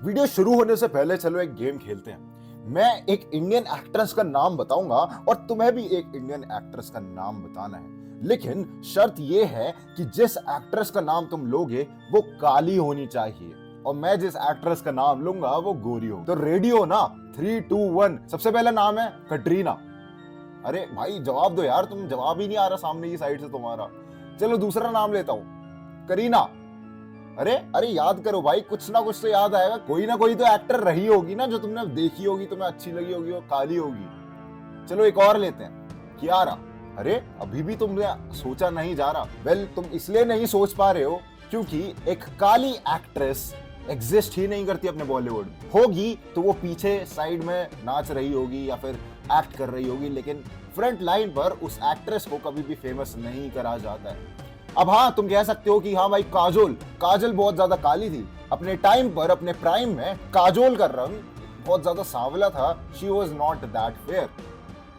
Video शुरू होने से पहले चलो एक गेम खेलते हैं। मैं एक इंडियन एक्ट्रेस का नाम बताऊंगा और तुम्हें भी एक इंडियन एक्ट्रेस का नाम बताना है, लेकिन शर्त यह है कि जिस एक्ट्रेस का नाम तुम लोगे वो काली होनी चाहिए और मैं जिस एक्ट्रेस का नाम लूंगा वो गोरी हो। तो रेडी हो ना? 3, 2, 1। सबसे पहला नाम है कटरीना। अरे भाई जवाब दो यार, तुम जवाब ही नहीं आ रहा सामने की साइड से तुम्हारा। चलो दूसरा नाम लेता हूं, करीना। अरे अरे याद करो भाई, कुछ ना कुछ तो याद आएगा। कोई ना कोई तो एक्टर रही होगी ना जो तुमने देखी होगी, तुम्हें अच्छी लगी होगी और काली होगी। चलो एक और लेते हैं, कियारा। अरे अभी भी तुमने सोचा नहीं जा रहा। वेल तुम इसलिए नहीं सोच पा रहे हो क्योंकि एक काली एक्ट्रेस एग्जिस्ट ही नहीं करती अपने बॉलीवुड। होगी तो वो पीछे साइड में नाच रही होगी या फिर एक्ट कर रही होगी, लेकिन फ्रंट लाइन पर उस एक्ट्रेस को कभी भी फेमस नहीं करा जाता है। अब हाँ, तुम कह सकते हो कि हाँ भाई काजल बहुत ज्यादा काली थी अपने टाइम पर, अपने प्राइम में काजोल का रंग बहुत ज्यादा सांवला था। She was not that fair.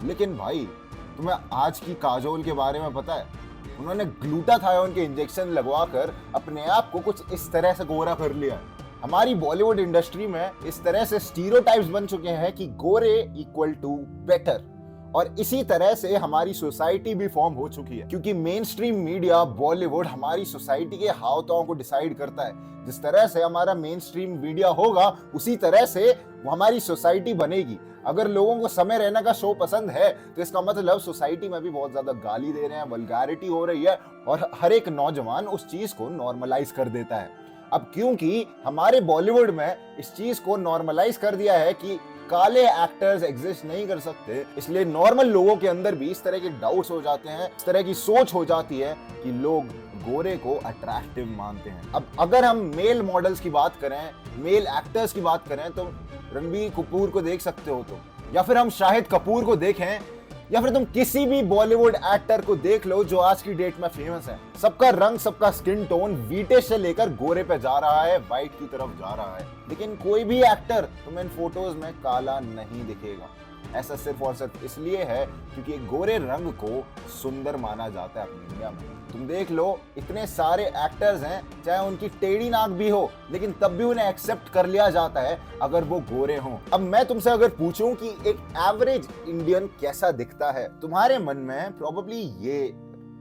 लेकिन भाई तुम्हें आज की काजोल के बारे में पता है? उन्होंने ग्लूटाथायोन के इंजेक्शन लगवाकर अपने आप को कुछ इस तरह से गोरा कर लिया। हमारी बॉलीवुड इंडस्ट्री में इस तरह से स्टीरियोटाइप्स बन चुके हैं कि गोरे इक्वल टू बेटर, और इसी तरह से हमारी सोसाइटी भी फॉर्म हो चुकी है क्योंकि मेन स्ट्रीम मीडिया बॉलीवुड हमारी सोसाइटी के हाव भाव को डिसाइड करता है। जिस तरह से हमारा मेन स्ट्रीम मीडिया होगा उसी तरह से वो हमारी सोसाइटी बनेगी। अगर लोगों को समय रहने का शो पसंद है तो इसका मतलब सोसाइटी में भी बहुत ज्यादा गाली दे रहे हैं, वल्गैरिटी हो रही है और हर एक नौजवान उस चीज को नॉर्मलाइज कर देता है। अब क्योंकि हमारे बॉलीवुड में इस चीज को नॉर्मलाइज कर दिया है कि काले एक्टर्स एग्जिस्ट नहीं कर सकते, इसलिए नॉर्मल लोगों के अंदर भी इस तरह के डाउट्स हो जाते हैं, इस तरह की सोच हो जाती है कि लोग गोरे को अट्रैक्टिव मानते हैं। अब अगर हम मेल मॉडल्स की बात करें, मेल एक्टर्स की बात करें तो रणबीर कपूर को देख सकते हो तुम, या फिर हम शाहिद कपूर को देखें, या फिर तुम किसी भी बॉलीवुड एक्टर को देख लो जो आज की डेट में फेमस है। सबका रंग, सबका स्किन टोन वीटे से लेकर गोरे पे जा रहा है, व्हाइट की तरफ जा रहा है, लेकिन कोई भी एक्टर तुम्हें इन फोटोज में काला नहीं दिखेगा। ऐसा सिर्फ और सिर्फ इसलिए है क्योंकि गोरे रंग को सुंदर माना जाता है अपनी इंडिया में। तुम देख लो, इतने सारे एक्टर्स हैं, चाहे उनकी टेढ़ी नाक भी हो, लेकिन तब भी उन्हें एक्सेप्ट कर लिया जाता है अगर वो गोरे हों। अब मैं तुमसे अगर पूछूं कि एक एवरेज इंडियन कैसा दिखता है, तुम्हारे मन में प्रोबेबली ये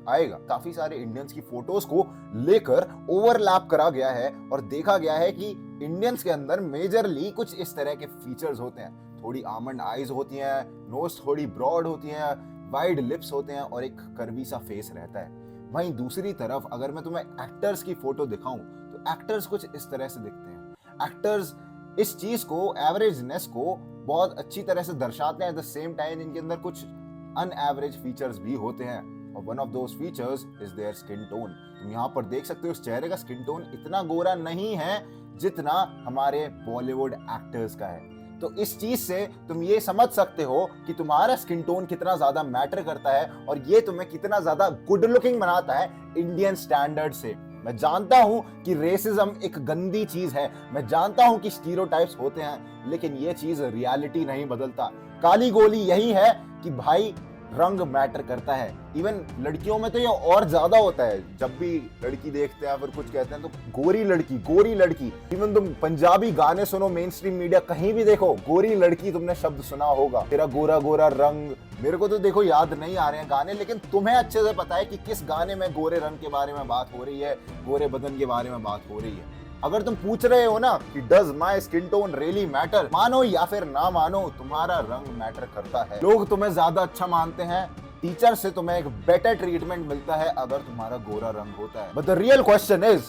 आएगा। काफी सारे इंडियंस की फोटोज को लेकर ओवरलैप करा गया है और देखा गया है कि इंडियंस के अंदर मेजरली कुछ इस तरह के फीचर्स होते हैं। थोड़ी आमंड आईज होती हैं, नोज थोड़ी ब्रॉड होती हैं, वाइड लिप्स होते हैं और एक कर्वी सा फेस रहता है। वहीं दूसरी तरफ अगर मैं तुम्हें एक्टर्स की फोटो दिखाऊं तो एक्टर्स कुछ इस तरह से दिखते हैं। एक्टर्स इस चीज को, एवरेजनेस को बहुत अच्छी तरह से दर्शाते हैं। एट द सेम टाइम इनके अंदर कुछ अनएवरेज फीचर्स भी होते हैं और one of those features is their skin tone. तुम यहाँ पर देख सकते हो उस चेहरे का स्किन टोन इतना गोरा नहीं है जितना हमारे बॉलीवुड एक्टर्स का है। तो इस चीज से तुम ये समझ सकते हो कि तुम्हारा स्किन टोन कितना ज्यादा मैटर करता है और ये तुम्हें कितना ज्यादा गुड लुकिंग बनाता है इंडियन स्टैंडर्ड से। मैं जानता हूं कि रेसिज्म एक गंदी चीज है, मैं जानता हूं कि स्टीरियोटाइप्स होते हैं, लेकिन ये चीज रियलिटी नहीं बदलता। काली गोली यही है कि भाई रंग मैटर करता है। इवन लड़कियों में तो ये और ज्यादा होता है। जब भी लड़की देखते हैं फिर कुछ कहते हैं तो गोरी लड़की। इवन तुम पंजाबी गाने सुनो, मेन स्ट्रीम मीडिया कहीं भी देखो, गोरी लड़की तुमने शब्द सुना होगा। तेरा गोरा गोरा रंग, मेरे को तो देखो याद नहीं आ रहे हैं गाने, लेकिन तुम्हें अच्छे से पता है कि किस गाने में गोरे रंग के बारे में बात हो रही है, गोरे बदन के बारे में बात हो रही है। अगर तुम पूछ रहे हो ना कि does my skin tone really matter, मानो या फिर ना मानो, तुम्हारा रंग मैटर करता है। लोग तुम्हें ज्यादा अच्छा मानते हैं, टीचर से तुम्हें एक बेटर ट्रीटमेंट मिलता है अगर तुम्हारा गोरा रंग होता है। But the real question is,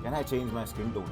can I change my skin tone?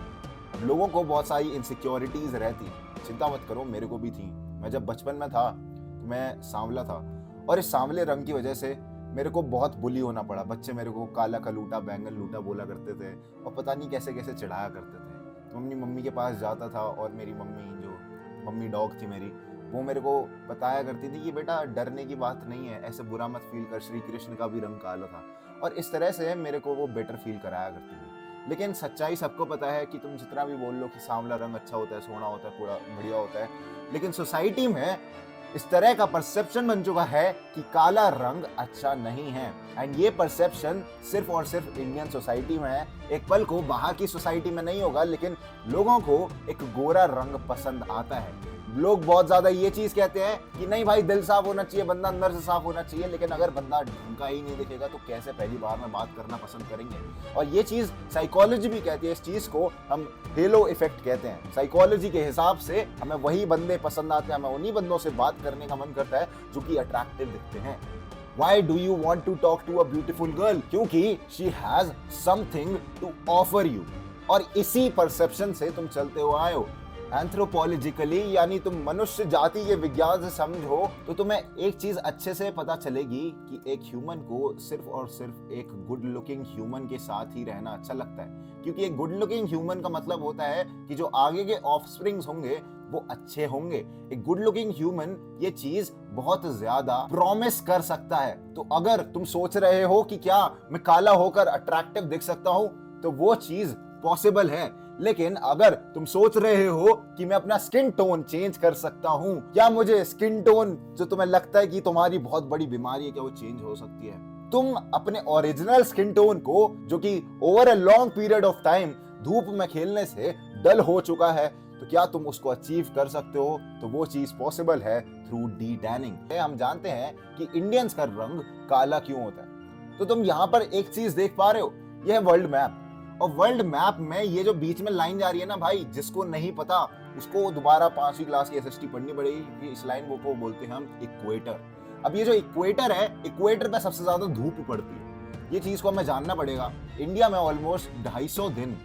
अब लोगों को बहुत सारी इनसिक्योरिटीज रहती, चिंता मत करो, मेरे को भी थी। मैं जब बचपन में था तो मैं सांवला था और इस सांवले रंग की वजह से मेरे को बहुत बुली होना पड़ा। बच्चे मेरे को काला कलूटा, बैंगन लूटा बोला करते थे और पता नहीं कैसे कैसे चिढ़ाया करते थे। तो अपनी मम्मी के पास जाता था और मेरी मम्मी, जो मम्मी डॉग थी मेरी, वो मेरे को बताया करती थी कि बेटा डरने की बात नहीं है, ऐसे बुरा मत फील कर, श्री कृष्ण का भी रंग काला था। और इस तरह से मेरे को वो बेटर फील कराया करती थी। लेकिन सच्चाई सबको पता है कि तुम जितना भी बोल लो कि सांवला रंग अच्छा होता है, सोना होता है, पूरा बढ़िया होता है, लेकिन सोसाइटी में इस तरह का परसेप्शन बन चुका है कि काला रंग अच्छा नहीं है। एंड ये परसेप्शन सिर्फ और सिर्फ इंडियन सोसाइटी में है। एक पल को बाहर की सोसाइटी में नहीं होगा, लेकिन लोगों को एक गोरा रंग पसंद आता है। लोग बहुत ज्यादा ये चीज कहते हैं कि नहीं भाई, दिल साफ होना चाहिए, बंदा अंदर से साफ होना चाहिए, लेकिन अगर बंदा ढंग का ही नहीं दिखेगा तो कैसे पहली बार में बात करना पसंद करेंगे। और ये चीज साइकोलॉजी भी कहती है, इस चीज को हम हेलो इफेक्ट कहते हैं। साइकोलॉजी के हिसाब से हमें वही बंदे पसंद आते हैं, हमें उन्हीं बंदों से बात करने का मन करता है जो कि अट्रैक्टिव दिखते हैं। Why do you want to talk to a beautiful girl? क्योंकि she has something to offer you। और इसी परसेप्शन से तुम चलते हो आए हो। एंथ्रोपोलॉजिकली यानी तुम मनुष्य जाति के विज्ञान से समझो तो तुम्हें एक चीज अच्छे से पता चलेगी कि एक ह्यूमन को सिर्फ और सिर्फ एक गुड लुकिंग ह्यूमन के साथ ही रहना अच्छा लगता है। क्योंकि एक गुड लुकिंग ह्यूमन का मतलब होता है कि जो आगे के ऑफस्प्रिंग्स होंगे वो अच्छे होंगे। एक गुड लुकिंग ह्यूमन ये चीज बहुत ज्यादा प्रॉमिस कर सकता है। तो अगर तुम सोच रहे हो कि क्या मैं काला होकर अट्रैक्टिव दिख सकता हूं, तो वो चीज पॉसिबल है। लेकिन अगर तुम सोच रहे हो कि मैं अपना स्किन टोन चेंज कर सकता हूं, क्या मुझे स्किन टोन जो तुम्हें लगता है कि तुम्हारी बहुत बड़ी बीमारी है, क्या वो चेंज हो सकती है? तुम अपने ओरिजिनल स्किन टोन को, जो कि over a long period of time धूप में खेलने से डल हो चुका है, तो क्या तुम उसको अचीव कर सकते हो? तो वो चीज पॉसिबल है थ्रू डी टैनिंग। हम जानते हैं कि इंडियंस का रंग काला क्यों होता है। तो तुम यहाँ पर एक चीज देख पा रहे हो, यह है वर्ल्ड मैप। और वर्ल्ड मैप में ये जो बीच में लाइन जा रही है ना भाई, जिसको नहीं पता उसको दोबारा 5वीं क्लास की एसएसटी पढ़नी पड़ेगी। इस लाइन को बोलते हैं हम इक्वेटर। अब ये जो इक्वेटर है, इक्वेटर पे सबसे ज्यादा धूप पड़ती है, ये चीज को हमें जानना पड़ेगा। इंडिया में ऑलमोस्ट 250 दिन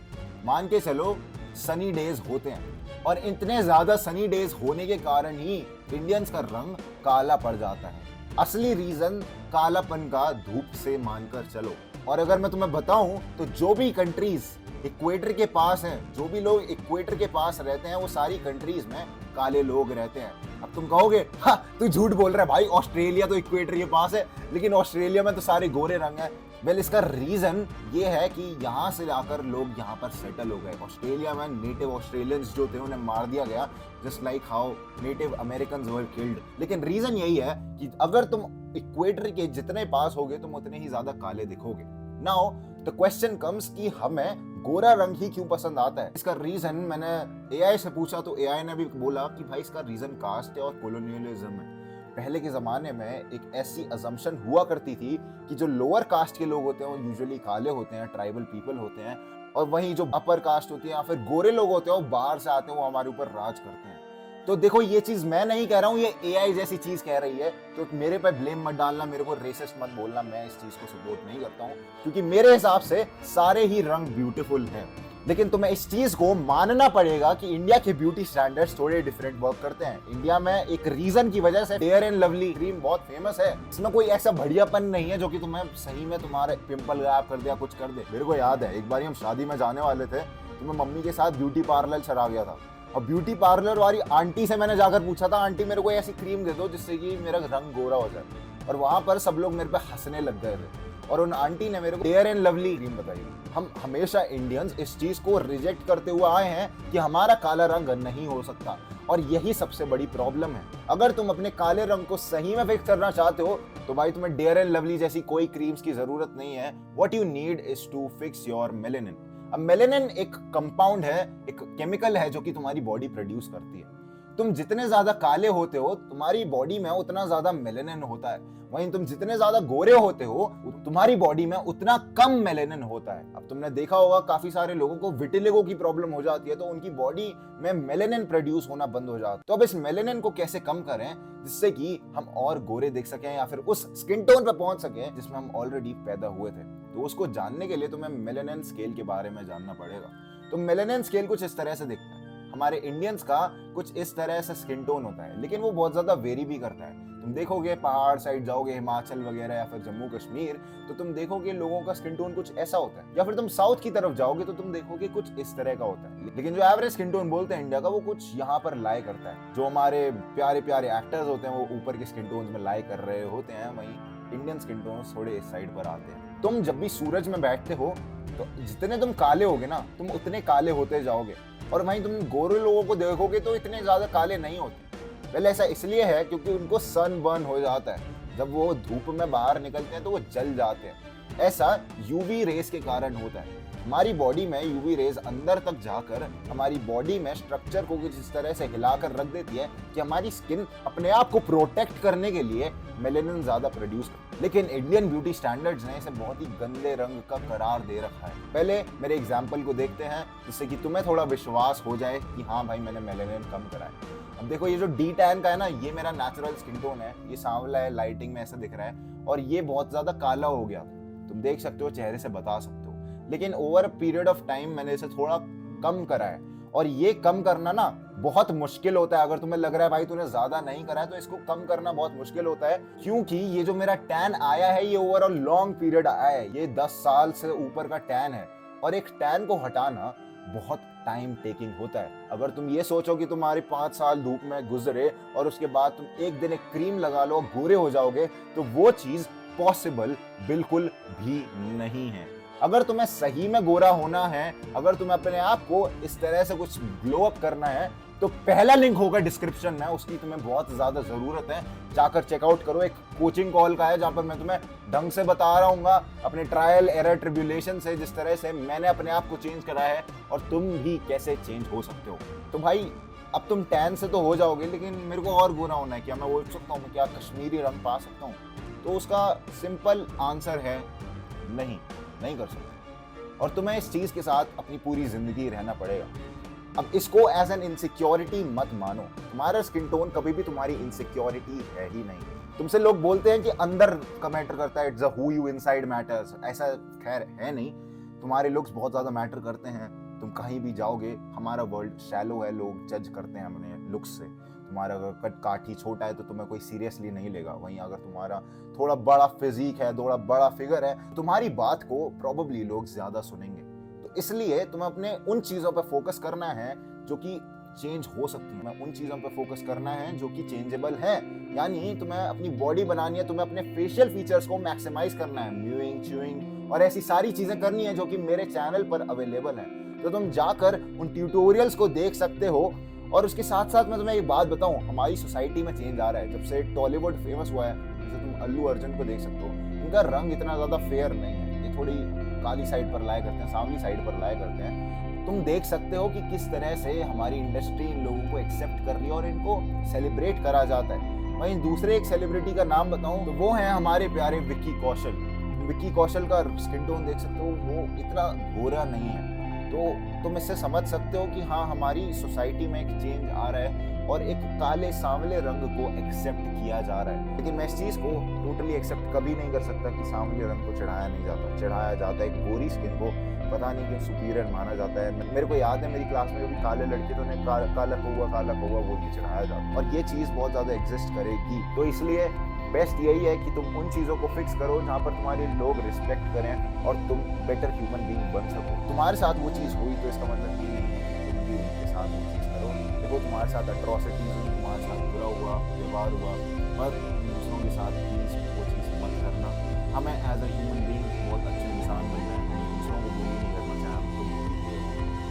मान के चलो सनी डेज होते हैं, और इतने ज्यादा सनी डेज होने के कारण ही इंडियंस का रंग काला पड़ जाता है। असली रीजन कालापन का धूप से मानकर चलो। और अगर मैं तुम्हें बताऊं तो जो भी कंट्रीज इक्वेटर के पास हैं, जो भी लोग इक्वेटर के पास रहते हैं, वो सारी कंट्रीज में काले लोग रहते हैं। अब तुम कहोगे हाँ तू झूठ बोल रहा है भाई, ऑस्ट्रेलिया तो इक्वेटर के पास है, लेकिन ऑस्ट्रेलिया में तो सारे गोरे रंग हैं। वेल, इसका रीजन ये है कि यहाँ से आकर लोग यहाँ पर सेटल हो गए। ऑस्ट्रेलिया में नेटिव ऑस्ट्रेलियंस जो थे उन्हें मार दिया गया, just like how native Americans were killed. लेकिन रीजन यही है कि अगर तुम इक्वेटर के जितने पास होगे तुम उतने ही ज्यादा काले दिखोगे। नाउ द क्वेश्चन कम्स कि हमें गोरा रंग ही क्यों पसंद आता है। इसका रीजन मैंने एआई से पूछा तो एआई ने भी बोला कि भाई इसका रीजन कास्ट है और कोलोनियलिज्म है। पहले के ज़माने में एक ऐसी अजम्पशन हुआ करती थी कि जो लोअर कास्ट के लोग होते हैं वो यूजुअली काले होते हैं, ट्राइबल पीपल होते हैं, और वहीं जो अपर कास्ट होती है या फिर गोरे लोग होते हैं वो बाहर से आते हैं, वो हमारे ऊपर राज करते हैं। तो देखो ये चीज़ मैं नहीं कह रहा हूँ, ये एआई जैसी चीज़ कह रही है, तो मेरे पे ब्लेम मत डालना, मेरे को रेसिस्ट मत बोलना। मैं इस चीज़ को सपोर्ट नहीं करता हूँ, क्योंकि मेरे हिसाब से सारे ही रंग ब्यूटीफुल हैं। लेकिन तुम्हें इस चीज को मानना पड़ेगा कि इंडिया के ब्यूटी स्टैंडर्ड्स थोड़े डिफरेंट वर्क करते हैं। इंडिया में एक रीजन की वजह से फेयर एंड लवली क्रीम बहुत फेमस है। इसमें कोई ऐसा बढ़ियापन नहीं है जो कि तुम्हें सही में तुम्हारे पिंपल गायब कर दिया, कुछ कर दे। मेरे को याद है एक बार हम शादी में जाने वाले थे तो मैं मम्मी के साथ ब्यूटी पार्लर चला गया था, और ब्यूटी पार्लर वाली आंटी से मैंने जाकर पूछा था, आंटी मेरे को ऐसी क्रीम दे दो जिससे कि मेरा रंग गोरा हो जाए। और वहां पर सब लोग मेरे पे हंसने लग गए थे, और उन आंटी ने मेरे को फेयर एंड लवली क्रीम बताई। हम हमेशा इंडियंस इस चीज को रिजेक्ट करते हुए आए हैं कि हमारा काला रंग नहीं हो सकता, और यही सबसे बड़ी प्रॉब्लम है। अगर तुम अपने काले रंग को सही में फिक्स करना चाहते हो तो भाई तुम्हें फेयर एंड लवली जैसी कोई क्रीम्स की जरूरत नहीं है। What you need is to fix your melanin. अब मेलेनिन एक कंपाउंड है, एक केमिकल है जो कि तुम्हारी बॉडी प्रोड्यूस करती है। तुम जितने ज्यादा काले होते हो तुम्हारी बॉडी में उतना ज्यादा मेलेनिन होता है, वहीं तुम जितने ज्यादा गोरे होते हो तुम्हारी बॉडी में उतना कम मेलेनिन होता है। अब तुमने देखा होगा काफी सारे लोगों को विटिलिगो की प्रॉब्लम हो जाती है, तो उनकी बॉडी में मेलेनिन प्रोड्यूस होना बंद हो जाता है। तो अब इस मेलेनिन को कैसे कम करें जिससे कि हम और गोरे दिख सकें या फिर उस स्किन टोन पे पहुंच सकें जिसमें हम ऑलरेडी पैदा हुए थे। तो उसको जानने के लिए तुम्हें मेलेनिन स्केल के बारे में जानना पड़ेगा। तो मेलेनिन स्केल कुछ इस तरह से दिखता है। हमारे इंडियंस का कुछ इस तरह से स्किन टोन होता है, लेकिन वो बहुत ज्यादा वेरी भी करता है। तुम देखोगे पहाड़ साइड जाओगे, हिमाचल वगैरह या फिर जम्मू कश्मीर, तो तुम देखोगे लोगों का स्किन टोन कुछ ऐसा होता है, या फिर तुम साउथ की तरफ जाओगे तो तुम देखोगे कुछ इस तरह का होता है। लेकिन जो एवरेज स्किन टोन बोलते हैं इंडिया का, वो कुछ यहाँ पर लाई करता है। जो हमारे प्यारे प्यारे एक्टर्स होते हैं वो ऊपर के स्किन टोन में लाई कर रहे होते हैं, वहीं इंडियन स्किन टोन थोड़े इस साइड पर आते हैं। तुम जब भी सूरज में बैठते हो तो जितने तुम काले होगे ना तुम उतने काले होते जाओगे, और वहीं तुम गोरे लोगों को देखोगे तो इतने ज्यादा काले नहीं होते। पहले ऐसा इसलिए है क्योंकि उनको सन बर्न हो जाता है, जब वो धूप में बाहर निकलते हैं तो वो जल जाते हैं। ऐसा यूवी रेस के कारण होता है। हमारी बॉडी में यूवी रेज अंदर तक जाकर हमारी बॉडी में स्ट्रक्चर को कुछ इस तरह से हिलाकर रख देती है कि हमारी स्किन अपने आप को प्रोटेक्ट करने के लिए मेलेनिन ज्यादा प्रोड्यूस करती है। लेकिन इंडियन ब्यूटी स्टैंडर्ड्स ने इसे बहुत ही गंदे रंग का करार दे रखा है। पहले मेरे एग्जाम्पल को देखते हैं जिससे कि तुम्हें थोड़ा विश्वास हो जाए कि हाँ भाई मैंने मेलेनिन कम करा है। अब देखो ये जो डी टैन का है ना, ये मेरा नेचुरल स्किन टोन है, ये सांवला है, लाइटिंग में ऐसा दिख रहा है, और ये बहुत ज्यादा काला हो गया। तुम देख सकते हो, चेहरे से बता सकते हो। लेकिन ओवर पीरियड ऑफ टाइम मैंने इसे थोड़ा कम करा है, और ये कम करना ना बहुत मुश्किल होता है। अगर तुम्हें लग रहा है भाई तूने ज्यादा नहीं करा है तो इसको कम करना बहुत मुश्किल होता है, क्योंकि ये जो मेरा टैन आया है ये ओवरऑल लॉन्ग पीरियड आया है। ये 10 साल से ऊपर का टैन है, और एक टैन को हटाना बहुत टाइम टेकिंग होता है। अगर तुम ये सोचो कि तुम्हारे 5 साल धूप में गुजरे और उसके बाद तुम एक दिन एक क्रीम लगा लो गोरे हो जाओगे, तो वो चीज पॉसिबल बिल्कुल भी नहीं है। अगर तुम्हें सही में गोरा होना है, अगर तुम्हें अपने आप को इस तरह से कुछ ग्लो अप करना है, तो पहला लिंक होगा डिस्क्रिप्शन में, उसकी तुम्हें बहुत ज्यादा जरूरत है। जाकर चेकआउट करो। एक कोचिंग कॉल का है जहां पर मैं तुम्हें ढंग से बता रहा हूँ अपने ट्रायल एरर ट्रिब्यूलेशन से, जिस तरह से मैंने अपने आप को चेंज करा है और तुम भी कैसे चेंज हो सकते हो। तो भाई अब तुम टैन से तो हो जाओगे, लेकिन मेरे को और गोरा होना है, क्या मैं बोल सकता हूँ क्या कश्मीरी रंग पा सकता हूँ? तो उसका सिंपल आंसर है नहीं कर सकते, और तुम्हें इस चीज के साथ अपनी पूरी जिंदगी रहना पड़ेगा। अब इसको एज एन इनसिक्योरिटी मत मानो। तुम्हारा स्किन टोन कभी भी तुम्हारी इनसिक्योरिटी है ही नहीं। तुमसे लोग बोलते हैं कि अंदर का मैटर करता है, it's who you inside matters. ऐसा खैर है नहीं, तुम्हारे लुक्स बहुत ज्यादा मैटर करते हैं। तुम कहीं भी जाओगे, हमारा वर्ल्ड शैलो है, लोग जज करते हैं अपने लुक्स से। तुम्हारा अगर कट काठी छोटा है तो तुम्हें कोई सीरियसली नहीं लेगा, वहीं अगर तुम्हारा थोड़ा बड़ा फिजिक है, थोड़ा बड़ा फिगर है, तुम्हारी बात को प्रोबेबली लोग ज्यादा सुनेंगे। तो इसलिए तुम्हें अपने उन चीजों पर फोकस करना है जो कि चेंज हो सकती है। उन चीजों पर फोकस करना है जो कि चेंजेबल है। यानी तुम्हें अपनी बॉडी बनानी है, तुम्हें अपने फेशियल फीचर्स को मैक्सिमाइज करना है, म्यूइंग, च्यूइंग और ऐसी सारी चीजें करनी है जो कि मेरे चैनल पर अवेलेबल है। तो तुम जाकर उन ट्यूटोरियल्स को देख सकते हो। और उसके साथ साथ मैं तुम्हें एक बात बताऊं, हमारी सोसाइटी में चेंज आ रहा है। जब से टॉलीवुड फेमस हुआ है, जैसे तुम अल्लू अर्जुन को देख सकते हो, इनका रंग इतना ज्यादा फेयर नहीं है, ये थोड़ी काली साइड पर लाया करते हैं, सांवली साइड पर लाया करते हैं। तुम देख सकते हो कि किस तरह से हमारी इंडस्ट्री इन लोगों को एक्सेप्ट कर रही है और इनको सेलिब्रेट करा जाता है। वहीं दूसरे एक सेलिब्रिटी का नाम बताऊं तो वो है हमारे प्यारे विक्की कौशल। विक्की कौशल का स्किन टोन देख सकते हो, वो इतना गोरा नहीं है। तो तुम इससे समझ सकते हो कि हाँ, हमारी सोसाइटी में एक चेंज आ रहा है और एक काले सांवले रंग को एक्सेप्ट किया जा रहा है। लेकिन मैं इस चीज को टोटली एक्सेप्ट कभी नहीं कर सकता कि सांवले रंग को चढ़ाया नहीं जाता। चढ़ाया जाता है एक गोरी स्किन को, पता नहीं क्यों सुपीरियर माना जाता है। मेरे को याद है मेरी क्लास में कभी काले लड़के तो उन्हें काला कौवा बोल के चढ़ाया जाता, और ये चीज बहुत ज्यादा एग्जिस्ट करेगी। तो इसलिए बेस्ट यही है कि तुम उन चीजों को फिक्स करो जहाँ पर तुम्हारे लोग रिस्पेक्ट करें और तुम बेटर ह्यूमन बीइंग बन सको। तुम्हारे साथ वो चीज हुई तो इसका मतलब ये नहीं है कि तुम भी उनके साथ वो चीज करो। देखो तुम्हारे साथ अट्रॉसिटीज हुई, तुम्हारे साथ बुरा हुआ, व्यवहार हुआ, पर दूसरों के साथ प्लीज वो चीज मत करना। हमें एज अ ह्यूमन बीइंग बहुत अच्छे इंसान बनना है, दूसरों को बुली नहीं करना चाहे हमको।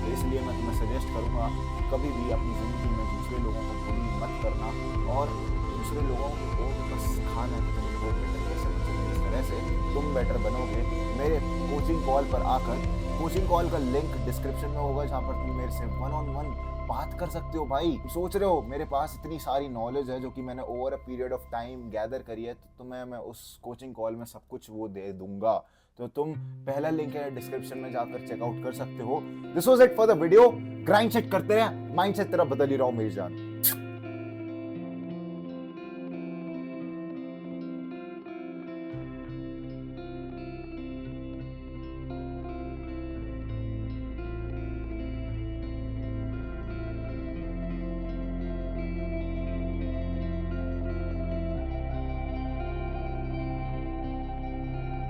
तो इसलिए मैं तुम्हें सजेस्ट करूंगा कभी भी अपनी जिंदगी में दूसरे लोगों को बुली मत करना, और दूसरे लोगों को बस सिखाना है कि वो बेटर कैसे बन सकते। इस तरह से तुम बेटर बनोगे। मेरे कोचिंग कॉल पर आकर, कोचिंग कॉल का लिंक डिस्क्रिप्शन में होगा, जहाँ पर तुम मेरे से 1-on-1 बात कर सकते हो। भाई सोच रहे हो मेरे पास इतनी सारी नॉलेज है जो कि मैंने over a period of time gather करी है, तो तुम्हें मैं उस कोचिंग कॉल में सब कुछ वो दे दूंगा। तो तुम पहला लिंक है डिस्क्रिप्शन में जाकर चेकआउट कर सकते हो। This was it for the video. Grind set करते रहे, माइंडसेट तेरा बदल ही रहा हूं मेरी जान।